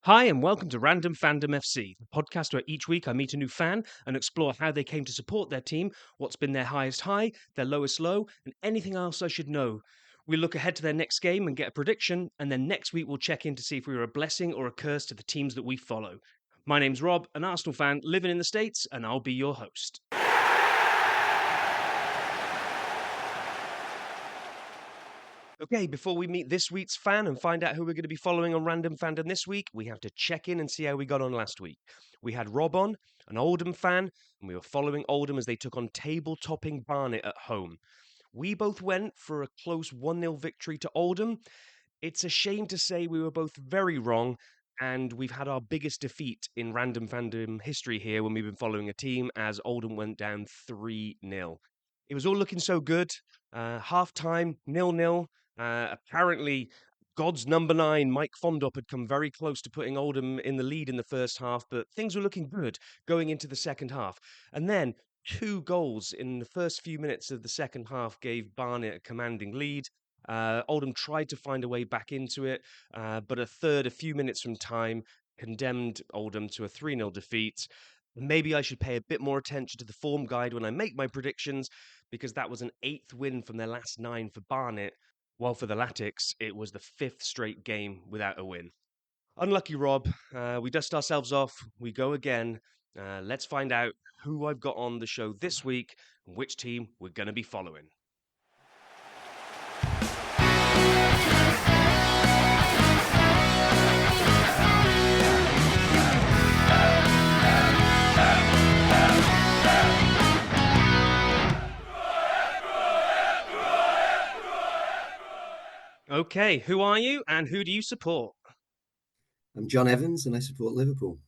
Hi, and welcome to Random Fandom FC, the podcast where each week I meet a new fan and explore how they came to support their team, what's been their highest high, their lowest low, and anything else I should know. We look ahead to their next game and get a prediction, and then next week we'll check in to see if we were a blessing or a curse to the teams that we follow. My name's Rob, an Arsenal fan living in the States, and I'll be your host. Okay, before we meet this week's fan and find out who we're going to be following on Random Fandom this week, we have to check in and see how we got on last week. We had Rob on, an Oldham fan, and we were following Oldham as they took on table-topping Barnet at home. We both went for a close 1-0 victory to Oldham. It's a shame to say we were both very wrong, and we've had our biggest defeat in Random Fandom history here when we've been following a team as Oldham went down 3-0. It was all looking so good. Half time, 0-0. Apparently, God's number 9, Mike Fondop, had come very close to putting Oldham in the lead in the first half, but things were looking good going into the second half. And then 2 goals in the first few minutes of the second half gave Barnet a commanding lead. Oldham tried to find a way back into it, but a third, a few minutes from time, condemned Oldham to a 3-0 defeat. Maybe I should pay a bit more attention to the form guide when I make my predictions, because that was an 8th win from their last 9 for Barnet, while for the Latics, it was the 5th straight game without a win. Unlucky, Rob. We dust ourselves off. We go again. Let's find out who I've got on the show this week and which team we're going to be following. Okay, who are you and who do you support? I'm John Evans and I support Liverpool.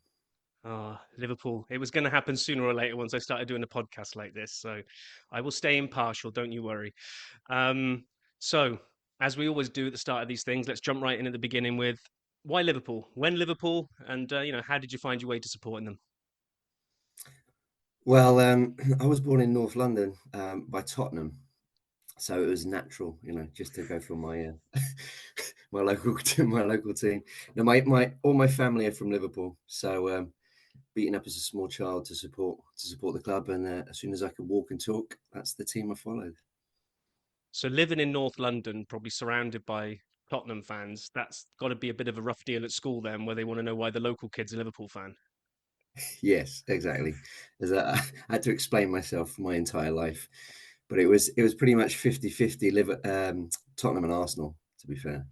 Liverpool. It was going to happen sooner or later once I started doing a podcast like this, so I will stay impartial, don't you worry. So, as we always do at the start of these things, let's jump right in at the beginning with why Liverpool? When Liverpool? And, how did you find your way to supporting them? Well, I was born in North London by Tottenham, so it was natural, just to go for my my local my local team. Now, my all my family are from Liverpool, so beaten up as a small child to support the club, and as soon as I could walk and talk, that's the team I followed. So, living in North London, probably surrounded by Tottenham fans, that's got to be a bit of a rough deal at school then, where they want to know why the local kid's a Liverpool fan. Yes, exactly. I had to explain myself my entire life, but it was pretty much 50-50 Tottenham and Arsenal, to be fair.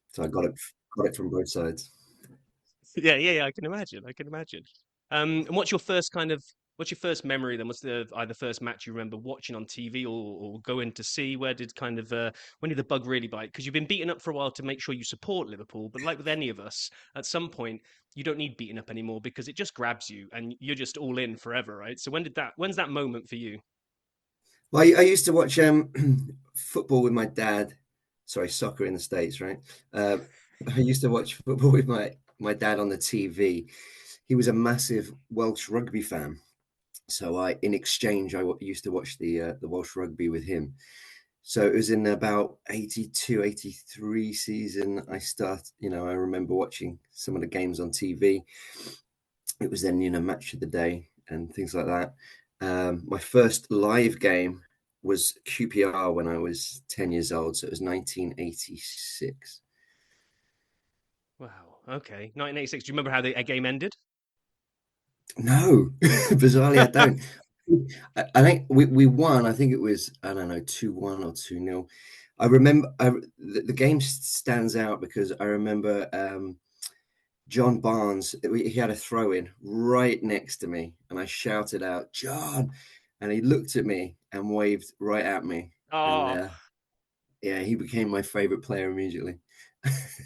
So I got it from both sides. Yeah, I can imagine. I can imagine. And what's your first memory then? What's the either first match you remember watching on TV or going to see? Where did when did the bug really bite? Because you've been beaten up for a while to make sure you support Liverpool, but like with any of us, at some point you don't need beaten up anymore because it just grabs you and you're just all in forever, right? So when's that moment for you? Well, I used to watch football with my dad. Sorry, soccer in the States, right? Uh, I used to watch football with my dad on the TV. He was a massive Welsh rugby fan, so in exchange, used to watch the Welsh rugby with him. So it was in about 82, 83 season. I remember watching some of the games on TV. It was then, match of the day and things like that. My first live game was QPR when I was 10 years old. So it was 1986. Wow. Okay. 1986. Do you remember how the a game ended? No, bizarrely, I don't. I think we won. I think it was, I don't know, 2-1 or 2-0. I remember the game stands out because I remember John Barnes, he had a throw in right next to me, and I shouted out, "John!" And he looked at me and waved right at me. And Oh, yeah, he became my favorite player immediately.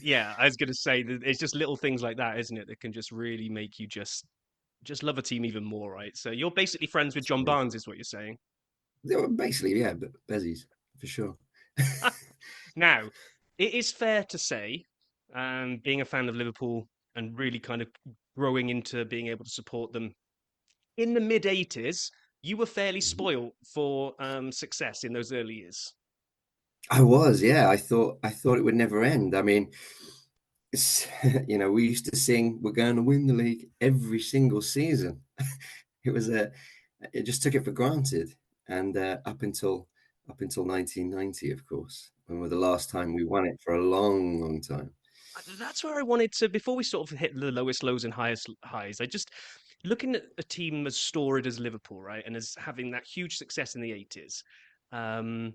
yeah. I was going to say that it's just little things like that, isn't it, that can just really make you just love a team even more, right? So you're basically friends with John Barnes, is what you're saying. They were basically, yeah, but Bezies for sure. Now, it is fair to say, being a fan of Liverpool and really kind of growing into being able to support them in the mid 80s, you were fairly spoilt for success in those early years. I was, yeah. I thought it would never end. I mean, we used to sing, "We're going to win the league" every single season. It was it just took it for granted, and up until 1990, of course, when was the last time we won it for a long, long time. That's where I wanted to, before we sort of hit the lowest lows and highest highs, I just, looking at a team as storied as Liverpool, right, and as having that huge success in the 80s, um,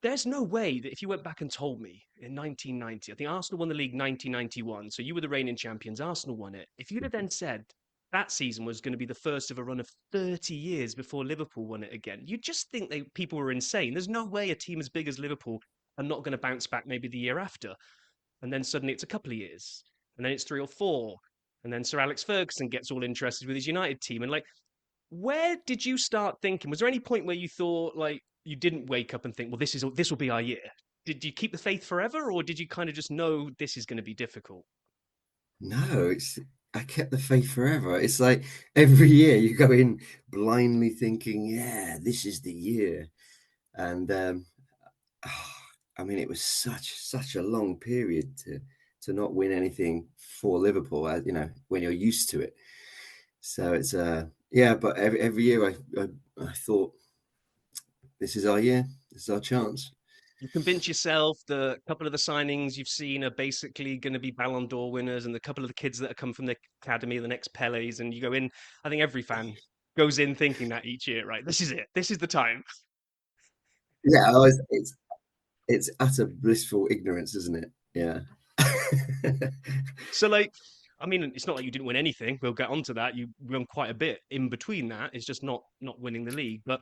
there's no way that if you went back and told me in 1990, I think Arsenal won the league 1991, so you were the reigning champions, Arsenal won it. If you'd have then said that season was going to be the first of a run of 30 years before Liverpool won it again, you'd just think people were insane. There's no way a team as big as Liverpool are not going to bounce back maybe the year after. And then suddenly it's a couple of years, and then it's 3 or 4, and then Sir Alex Ferguson gets all interested with his United team. And like, where did you start thinking? Was there any point where you thought like you didn't wake up and think, well, this will be our year? Did you keep the faith forever, or did you kind of just know this is going to be difficult? No, I kept the faith forever. It's like every year you go in blindly thinking, "Yeah, this is the year," and I mean, it was such a long period to not win anything for Liverpool, when you're used to it. So it's yeah, but every year I thought, this is our year, this is our chance. You convince yourself that a couple of the signings you've seen are basically going to be Ballon d'Or winners, and the couple of the kids that have come from the academy are the next Pelés. And you go in, I think every fan goes in thinking that each year, right? This is it. This is the time. Yeah, it's utter blissful ignorance, isn't it? Yeah. So, like, I mean, it's not like you didn't win anything. We'll get onto that. You won quite a bit in between that. It's just not winning the league. But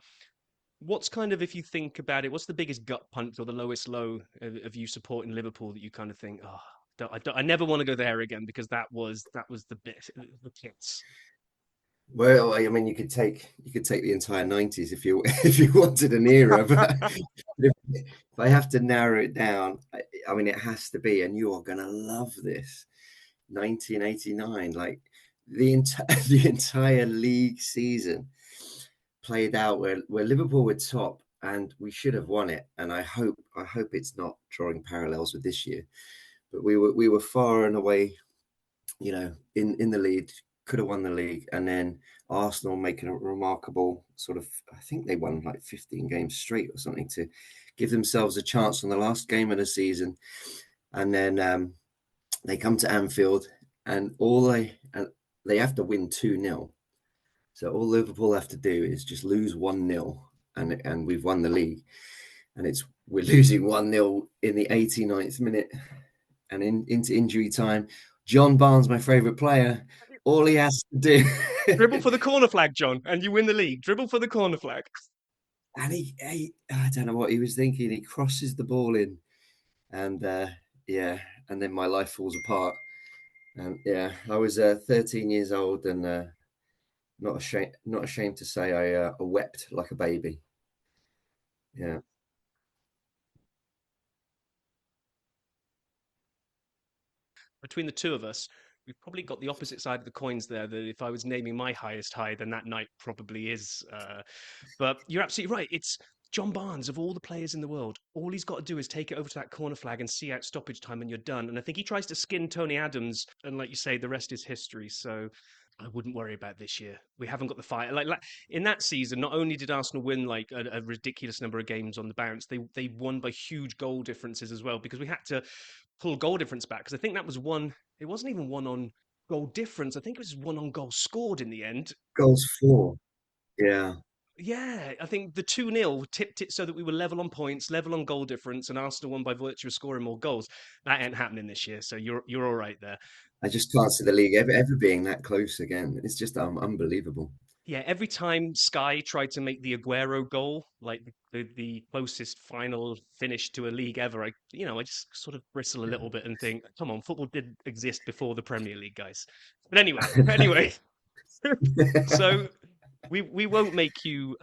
what's kind of, if you think about it, what's the biggest gut punch or the lowest low of you supporting Liverpool that you kind of think, oh, I never want to go there again, because that was the bit, the pits. Well, I mean, you could take the entire 90s if you if you wanted an era, but if I have to narrow it down, I mean, it has to be, and you are gonna love this, 1989, like the entire league season played out where Liverpool were top and we should have won it. And I hope it's not drawing parallels with this year, but we were far and away, in the lead, could have won the league, and then Arsenal making a remarkable sort of, I think they won like 15 games straight or something to give themselves a chance on the last game of the season, and then they come to Anfield, and they have to win 2-0. So all Liverpool have to do is just lose 1-0, and we've won the league. And we're losing 1-0 in the 89th minute, and into injury time. John Barnes, my favourite player, all he has to do, Dribble for the corner flag, John, and you win the league. Dribble for the corner flag. and I don't know what he was thinking. He crosses the ball in, and yeah, and then my life falls apart. And yeah, I was 13 years old, and not ashamed to say I wept like a baby. Yeah. Between the two of us, we've probably got the opposite side of the coins there. That if I was naming my highest high, then that night probably is. But you're absolutely right. It's John Barnes, of all the players in the world. All he's got to do is take it over to that corner flag and see out stoppage time, and you're done. And I think he tries to skin Tony Adams, and like you say, the rest is history. So I wouldn't worry about this year. We haven't got the fight. Like in that season, not only did Arsenal win like a ridiculous number of games on the bounce, they won by huge goal differences as well, because we had to pull goal difference back. Because I think that was one. It wasn't even one on goal difference. I think it was one on goal scored in the end. Goals for. Yeah. Yeah, I think the 2-0 tipped it so that we were level on points, level on goal difference, and Arsenal won by virtue of scoring more goals. That ain't happening this year, so you're all right there. I just can't see the league ever being that close again. It's just unbelievable. Yeah, every time Sky tried to make the Aguero goal, like the closest final finish to a league ever, I just sort of bristle a little bit and think, come on, football did exist before the Premier League, guys. But anyway, so we won't make you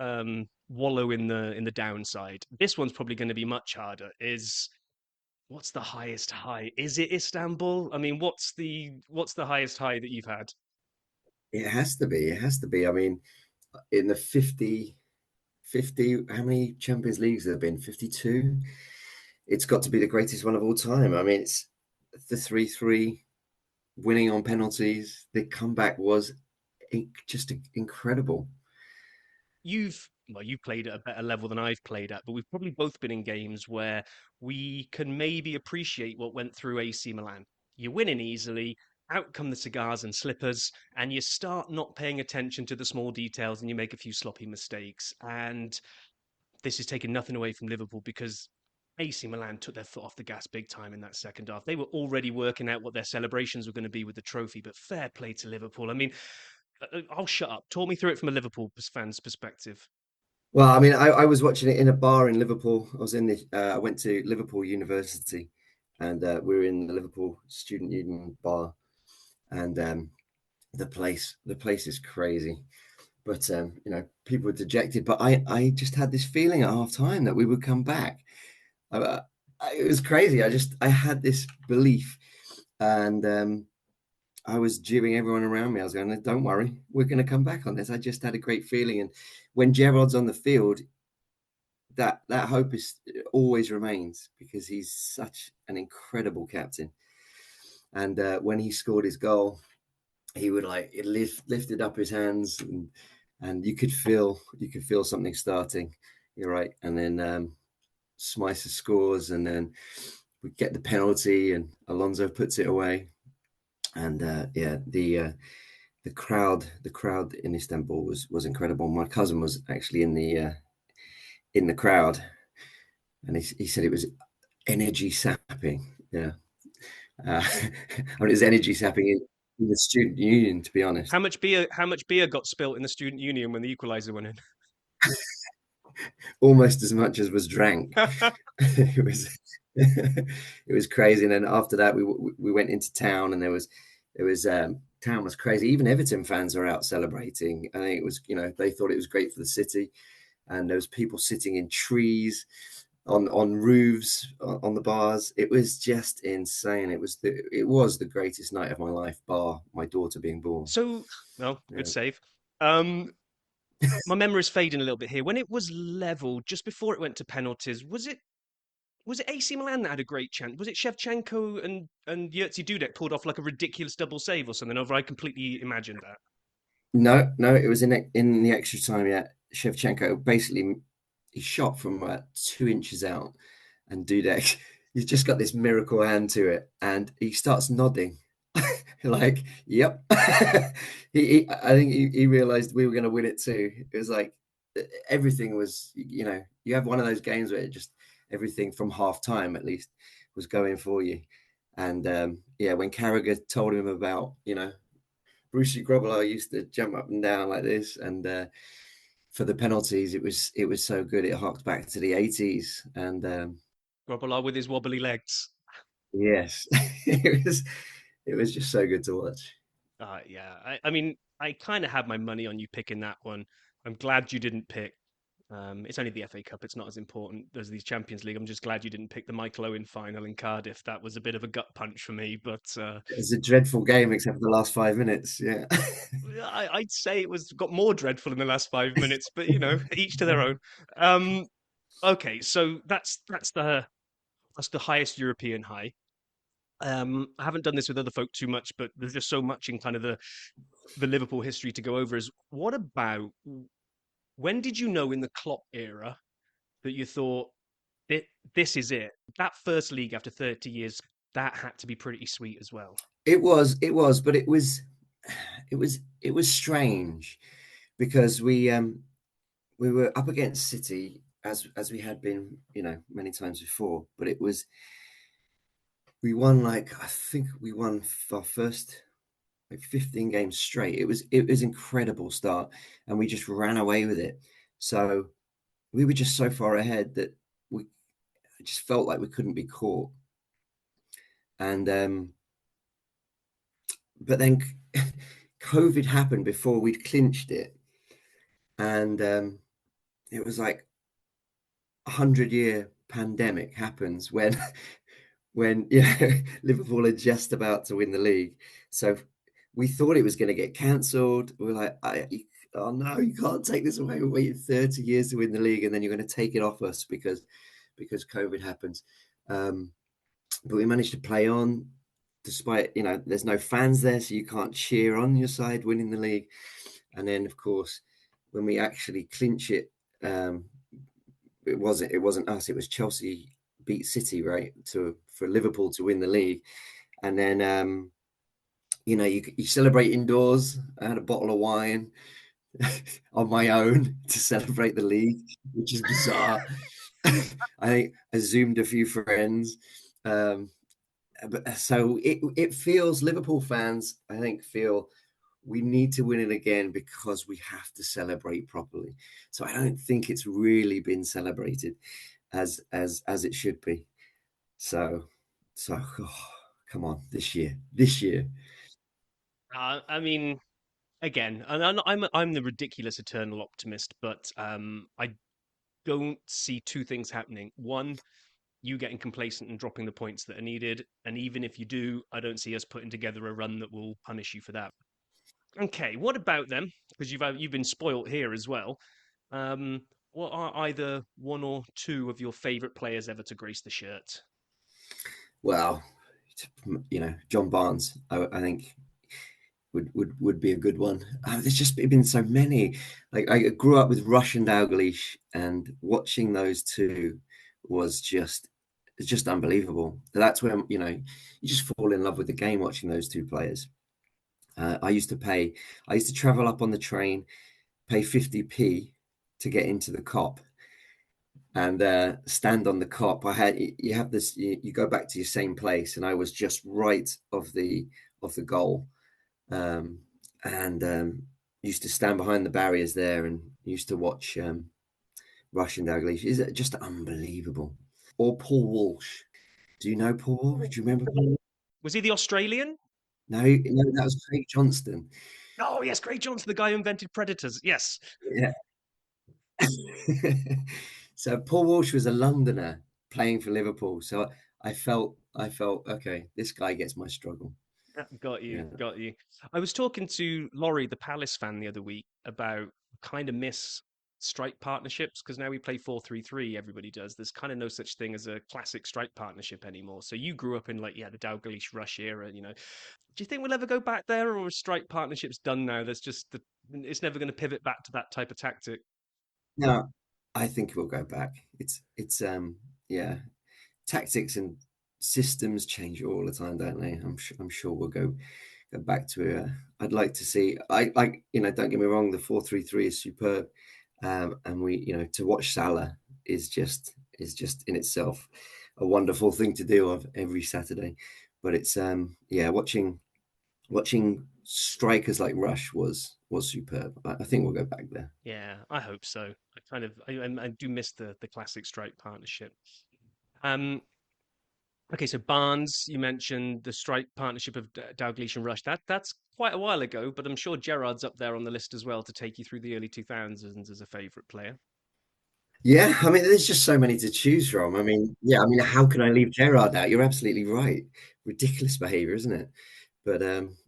wallow in the downside. This one's probably going to be much harder. What's the highest high? Is it Istanbul? I mean, what's the highest high that you've had? It has to be. It has to be. I mean, in the 50, how many Champions Leagues have there been? 52. It's got to be the greatest one of all time. I mean, it's the 3-3, winning on penalties. The comeback was just incredible. You've played at a better level than I've played at, but we've probably both been in games where we can maybe appreciate what went through AC Milan. You're winning easily, out come the cigars and slippers, and you start not paying attention to the small details and you make a few sloppy mistakes. And this is taking nothing away from Liverpool because AC Milan took their foot off the gas big time in that second half. They were already working out what their celebrations were going to be with the trophy, but fair play to Liverpool. I mean, I'll shut up. Talk me through it from a Liverpool fan's perspective. Well, I mean, I was watching it in a bar in Liverpool. I went to Liverpool University, and we were in the Liverpool Student Union bar, and the place is crazy. But people were dejected. But I just had this feeling at half time that we would come back. It was crazy. I had this belief, and I was jeering everyone around me. I was going, "Don't worry, we're going to come back on this." I just had a great feeling, and when Gerrard's on the field, that hope is always remains because he's such an incredible captain. And when he scored his goal, he would lifted up his hands, and you could feel something starting. You're right, and then Smicer scores, and then we get the penalty, and Alonso puts it away. And the crowd in Istanbul was incredible. My cousin was actually in the crowd, and he said it was energy sapping. Yeah, I mean, it's energy sapping in the student union, to be honest. How much beer got spilt in the student union when the equaliser went in? Almost as much as was drank. It was it was crazy. And then after that, we went into town, and there was town was crazy. Even Everton fans were out celebrating. I think it was they thought it was great for the city, and there was people sitting in trees, on roofs, on the bars. It was just insane. It was the greatest night of my life, bar my daughter being born. So, well, good Yeah. save. My memory's fading a little bit here. When it was level, just before it went to penalties, was it AC Milan that had a great chance? Was it Shevchenko and Yurtsi Dudek pulled off like a ridiculous double save or something? Or have I completely imagined that? No, it was in the extra time. Yeah, Shevchenko basically he shot from 2 inches out, and Dudek he's just got this miracle hand to it, and he starts nodding, like, "Yep." I think he realized we were going to win it too. It was like everything was, you have one of those games where it just everything from half time at least was going for you, and when Carragher told him about Brucey Grobbelaar used to jump up and down like this, and for the penalties, it was so good. It harked back to the 80s, and Grobbelaar with his wobbly legs. yes, it was just so good to watch. Yeah, I mean, I kind of had my money on you picking that one. I'm glad you didn't pick. It's only the FA Cup. It's not as important as the Champions League. I'm just glad you didn't pick the Michael Owen final in Cardiff. That was a bit of a gut punch for me, but It was a dreadful game except for the last 5 minutes. Yeah, I'd say it was got more dreadful in the last 5 minutes. But each to their own. Okay, so that's the highest European high. I haven't done this with other folk too much, but there's just so much in kind of the Liverpool history to go over. Is what about when did you know in the Klopp era that you thought this is it? That first league after 30 years, that had to be pretty sweet as well. but it was strange because we were up against City as we had been, many times before, but we won I think we won our first 15 games straight. It was incredible start, and we just ran away with it. So we were just so far ahead that we just felt like we couldn't be caught. And but then COVID happened before we'd clinched it, and it was like 100-year pandemic happens when when Liverpool are just about to win the league. So we thought it was going to get cancelled. We were like, oh no, you can't take this away. We waited 30 years to win the league, and then you're going to take it off us because COVID happens. But we managed to play on. despite there's no fans there, so you can't cheer on your side winning the league. And then, of course, when we actually clinch it, um, it wasn't us. It was Chelsea beat City, right, to for Liverpool to win the league. And then you celebrate indoors. I had a bottle of wine on my own to celebrate the league, which is bizarre. I zoomed a few friends. Um, so it feels Liverpool fans, I think, feel we need to win it again because we have to celebrate properly. So I don't think it's really been celebrated as it should be. So come on, this year. I mean, again, and I'm the ridiculous eternal optimist, but I don't see two things happening. One, you getting complacent and dropping the points that are needed, and even if you do, I don't see us putting together a run that will punish you for that. Okay, what about them? Because you've been spoilt here as well. What are either one or two of your favourite players ever to grace the shirt? Well, John Barnes, I think would be a good one. There's just been so many. Like I grew up with Rush and Dalglish, and watching those two was just unbelievable. That's when you just fall in love with the game watching those two players. I used to travel up on the train, pay 50p to get into the cop and stand on the cop. You have this you go back to your same place, and I was just right of the goal, um, and used to stand behind the barriers there and used to watch Russian Daglish. Is it just unbelievable? Or Paul Walsh? Do you know Paul Walsh? Do you remember Paul? Was he the Australian? No, no, that was Craig Johnston. Oh yes, Craig Johnson, the guy who invented Predators. Yes. Yeah. So Paul Walsh was a Londoner playing for Liverpool. So I felt okay. This guy gets my struggle. Got you, Yeah. got you. I was talking to Laurie, the Palace fan, the other week about kind of miss strike partnerships because now we play 4-3-3. Everybody does. There's kind of no such thing as a classic strike partnership anymore. So you grew up in like the Dalglish Rush era. Do you think we'll ever go back there, or is strike partnerships done now? It's never going to pivot back to that type of tactic. No, I think we'll go back. It's yeah, tactics and systems change all the time, don't they? I'm sure we'll go back to. I'd like to see. I like Don't get me wrong. The 4-3-3 is superb, and to watch Salah is just in itself a wonderful thing to do of every Saturday. But it's yeah, watching strikers like Rush was superb. I think we'll go back there. Yeah, I hope so. I do miss the classic strike partnership. Um, Okay, so Barnes, you mentioned the strike partnership of Dalglish and Rush. That's quite a while ago, but I'm sure Gerrard's up there on the list as well to take you through the early 2000s as a favourite player. Yeah, I mean, there's just so many to choose from. I mean, yeah, I mean, how can I leave Gerrard out? You're absolutely right. Ridiculous behavior, isn't it? But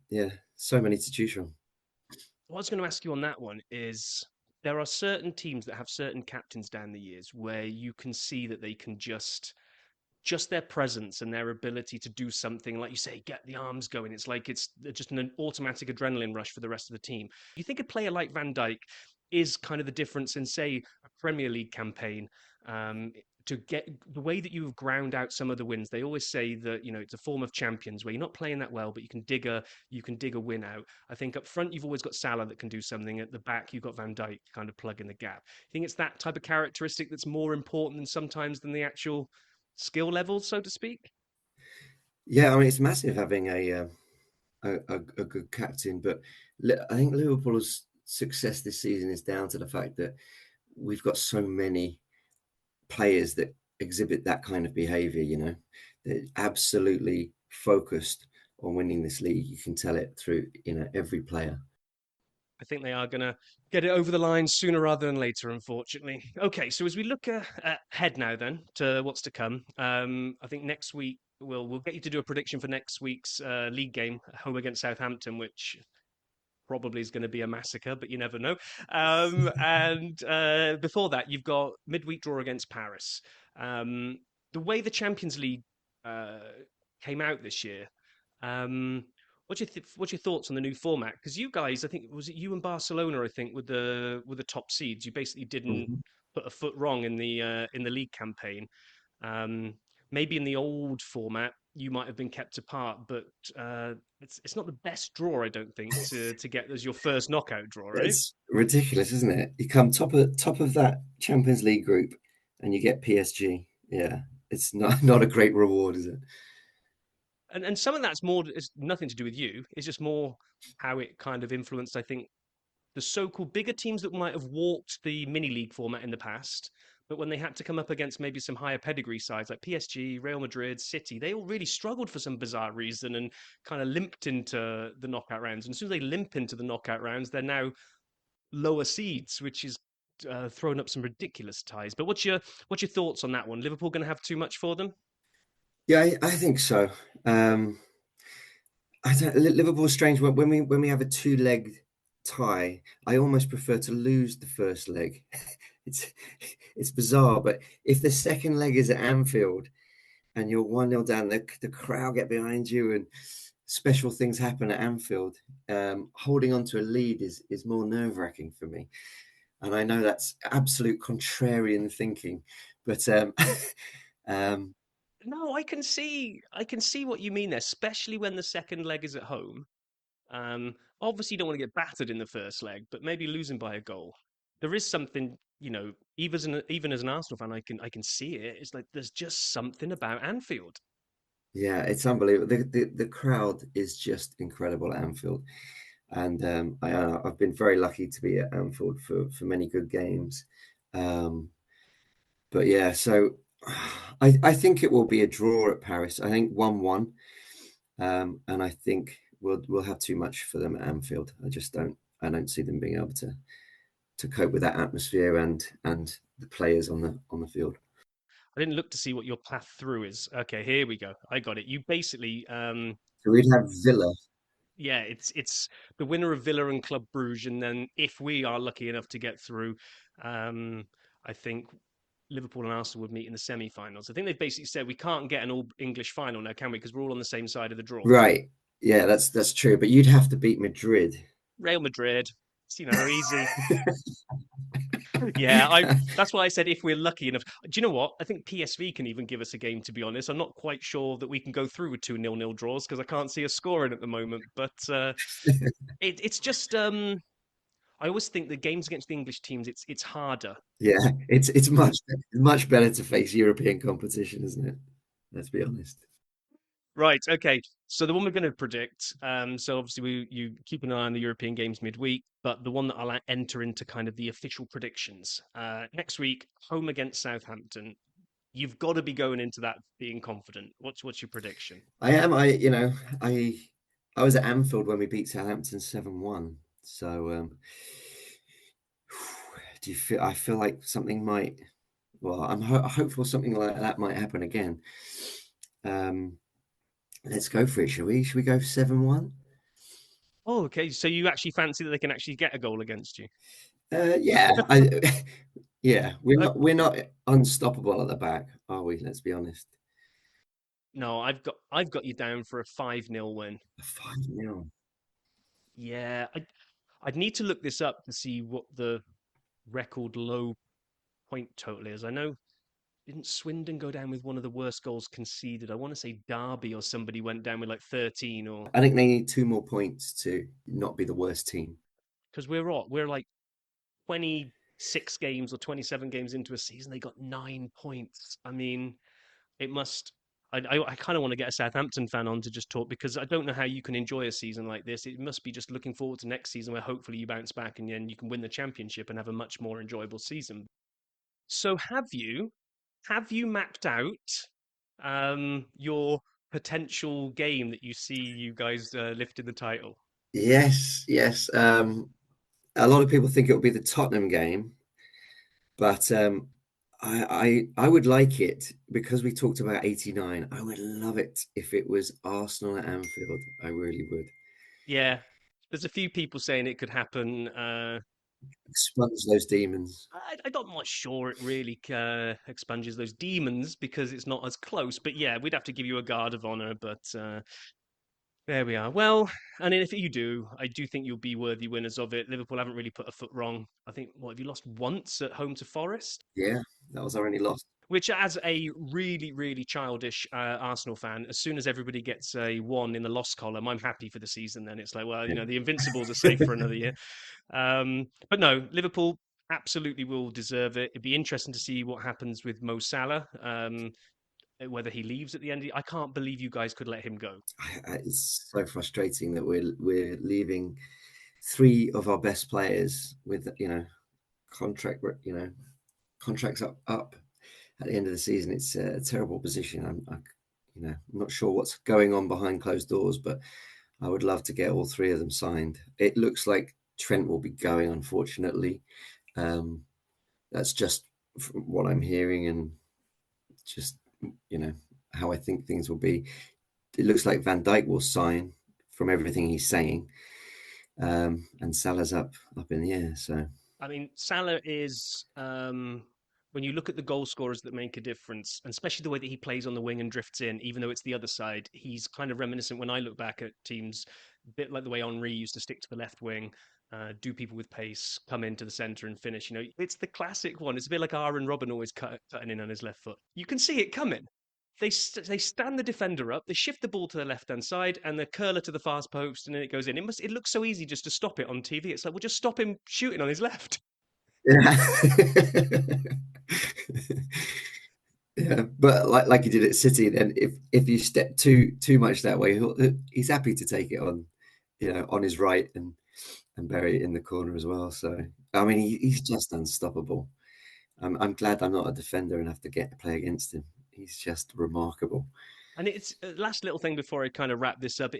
yeah, so many to choose from. What I was going to ask you on that one is there are certain teams that have certain captains down the years where you can see that they can just their presence and their ability to do something, like you say, get the arms going. It's like it's just an automatic adrenaline rush for the rest of the team. You think a player like Van Dijk is kind of the difference in, say, a Premier League campaign? To get the way that you've ground out some of the wins, they always say that it's a form of champions where you're not playing that well, but you can dig a win out. I think up front you've always got Salah that can do something. At the back you've got Van Dijk kind of plugging the gap. I think it's that type of characteristic that's more important than sometimes than the actual skill levels, so to speak. Yeah, I mean, it's massive having a good captain, but I think Liverpool's success this season is down to the fact that we've got so many players that exhibit that kind of behavior. They're absolutely focused on winning this league. You can tell it through every player. I think they are going to get it over the line sooner rather than later, unfortunately. Okay, so as we look ahead now, then to what's to come, I think next week we'll get you to do a prediction for next week's league game, home against Southampton, which probably is going to be a massacre, but you never know. And before that, you've got midweek draw against Paris. Um, the way the Champions League uh, came out this year, Um, what's your thoughts on the new format? Because you guys, I think, was it you and Barcelona? I think with the top seeds, you basically didn't Mhm. put a foot wrong in the league campaign. Um, Maybe in the old format, you might have been kept apart, but it's not the best draw, I don't think, to get as your first knockout draw, right? It's ridiculous, isn't it? You come top of that Champions League group, and you get PSG. Yeah, it's not not a great reward, is it? And some of that's more it's nothing to do with you. It's just more how it kind of influenced, I think, the so-called bigger teams that might have walked the mini league format in the past, but when they had to come up against maybe some higher pedigree sides like PSG, Real Madrid, City, they all really struggled for some bizarre reason and kind of limped into the knockout rounds. And as soon as they limp into the knockout rounds, they're now lower seeds, which is thrown up some ridiculous ties. But what's your thoughts on that one? Liverpool going to have too much for them? Yeah, I think so. Um, Liverpool's strange when we have a two-legged tie. I almost prefer to lose the first leg. It's it's bizarre, but if the second leg is at Anfield and you're 1-0 down, the crowd get behind you and special things happen at Anfield. Holding on to a lead is more nerve-wracking for me. And I know that's absolute contrarian thinking, but um, No, I can see what you mean there, especially when the second leg is at home. Obviously, you don't want to get battered in the first leg, but maybe losing by a goal. There is something, even as an Arsenal fan, I can see it. It's like there's just something about Anfield. yeah, it's unbelievable. The crowd is just incredible at Anfield, and I've been very lucky to be at Anfield for many good games. Um, but yeah, so I think it will be a draw at Paris. I think 1-1, and I think we'll have too much for them at Anfield. I don't see them being able to cope with that atmosphere and the players on the field. I didn't look to see what your path through is. Okay, here we go. I got it. You basically, So we'd have Villa. yeah, it's the winner of Villa and Club Brugge, and then if we are lucky enough to get through, I think Liverpool and Arsenal would meet in the semi-finals. I think they've basically said we can't get an all English final now, can we? Because we're all on the same side of the draw. Right. Yeah, that's true. But you'd have to beat Madrid. Real Madrid, easy. Yeah, I. That's why I said if we're lucky enough. Do you know what? I think PSV can even give us a game. To be honest, I'm not quite sure that we can go through with 2-0 draws because I can't see us scoring at the moment. But it's just I always think the games against the English teams, it's harder. Yeah, it's much better to face European competition, isn't it? Let's be honest. Right. Okay. So the one we're going to predict. So obviously you keep an eye on the European games midweek, but the one that I'll enter into kind of the official predictions. Next week, home against Southampton. You've got to be going into that being confident. What's your prediction? I am. I I was at Anfield when we beat Southampton 7-1. So do you feel? I feel like something might. Well, I'm hopeful something like that might happen again. Um, let's go for it, shall we? Should we go 7-1? Oh, okay. So you actually fancy that they can actually get a goal against you? Yeah, yeah. We're not unstoppable at the back, are we? Let's be honest. No, I've got you down for a 5-0 win. A 5-0. Yeah, I'd need to look this up to see what the record low point total is. I know didn't Swindon go down with one of the worst goals conceded? I want to say Derby or somebody went down with like 13 or I think they need 2 more points to not be the worst team. because we're like 26 games or 27 games into a season, they got 9 points. I mean, it must. I kind of want to get a Southampton fan on to just talk because I don't know how you can enjoy a season like this. It must be just looking forward to next season where hopefully you bounce back and then you can win the championship and have a much more enjoyable season. So have you mapped out your potential game that you see you guys lifting the title? Yes, yes. A lot of people think it will be the Tottenham game, but I would like it because we talked about 89. I would love it if it was Arsenal at Anfield. I really would. Yeah, there's a few people saying it could happen. Expunge those demons. I'm not sure it really expunges those demons because it's not as close. But yeah, we'd have to give you a guard of honor. But There we are. Well, and if you do, I do think you'll be worthy winners of it. Liverpool haven't really put a foot wrong. I think, what, have you lost once at home to Forest? Yeah, that was our only loss. Which, as a really, really childish Arsenal fan, as soon as everybody gets a one in the loss column, I'm happy for the season. Then it's like, well, Yeah. the Invincibles are safe for another year. But no, Liverpool absolutely will deserve it. It'd be interesting to see what happens with Mo Salah, whether he leaves at the end. I can't believe you guys could let him go. It's so frustrating that we're leaving three of our best players with contract contracts up at the end of the season. It's a terrible position. I'm not sure what's going on behind closed doors, but I would love to get all three of them signed. It looks like Trent will be going, unfortunately. Um, that's just from what I'm hearing and just you know how I think things will be. It looks like Van Dijk will sign from everything he's saying, and Salah's up in the air. So I mean, Salah is when you look at the goal scorers that make a difference, and especially the way that he plays on the wing and drifts in, even though it's the other side, he's kind of reminiscent when I look back at teams, a bit like the way Henri used to stick to the left wing, do people with pace, come into the centre and finish. It's the classic one. It's a bit like Aaron Robben always cutting in on his left foot. You can see it coming. They stand the defender up, they shift the ball to the left hand side, and the curler to the fast post, and then it goes in. It looks so easy just to stop it on TV. It's like, well, just stop him shooting on his left. yeah. Yeah, but like he did at City, then if you step too much that way, he's happy to take it on, on his right and bury it in the corner as well. So I mean, he's just unstoppable. I'm glad I'm not a defender and have to play against him. He's just remarkable. And it's last little thing before I kind of wrap this up.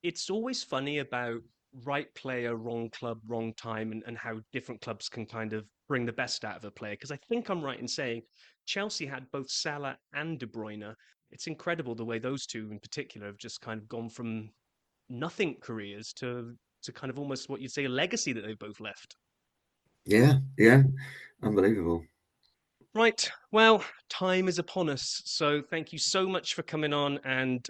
It's always funny about right player, wrong club, wrong time, and how different clubs can kind of bring the best out of a player. Because I think I'm right in saying Chelsea had both Salah and De Bruyne. It's incredible the way those two in particular have just kind of gone from nothing careers to kind of almost what you'd say a legacy that they've both left. Yeah, yeah, unbelievable. Right. Well, time is upon us. So thank you so much for coming on and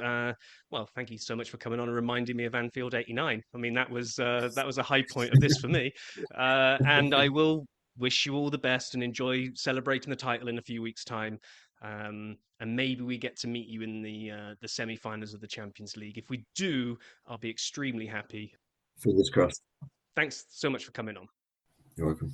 well, thank you so much for coming on and reminding me of Anfield '89. I mean, that was a high point of this for me. And I will wish you all the best and enjoy celebrating the title in a few weeks' time. And maybe we get to meet you in the semi-finals of the Champions League. If we do, I'll be extremely happy. Fingers crossed. Thanks so much for coming on. You're welcome.